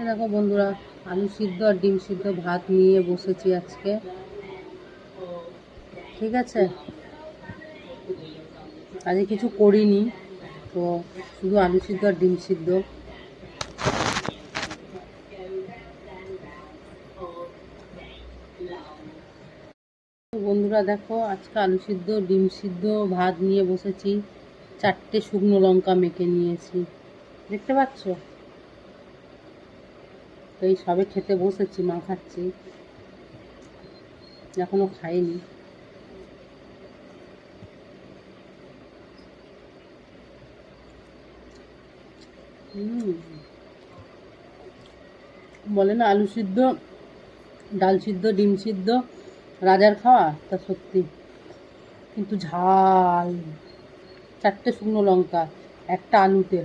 দেখো বন্ধুরা, আলু সিদ্ধ আর ডিম সিদ্ধ ভাত নিয়ে বসেছি আজকে। ঠিক আছে, আজকে কিছু করিনি, তো শুধু আলু সিদ্ধ আর ডিম সিদ্ধ। বন্ধুরা দেখো, আজকে আলু সিদ্ধ ডিম সিদ্ধ ভাত নিয়ে বসেছি। 4টে শুকনো লঙ্কা মেখে নিয়েছি, দেখতে পাচ্ছ? তো এই সবে খেতে বসেছি, মা খাচ্ছি, এখনো খাইনি। বলে না আলু সিদ্ধ, ডাল সিদ্ধ, ডিম সিদ্ধ রাজার খাওয়া, তা সত্যি। কিন্তু ঝাল, 4টে শুকনো লঙ্কা একটা আলুতে।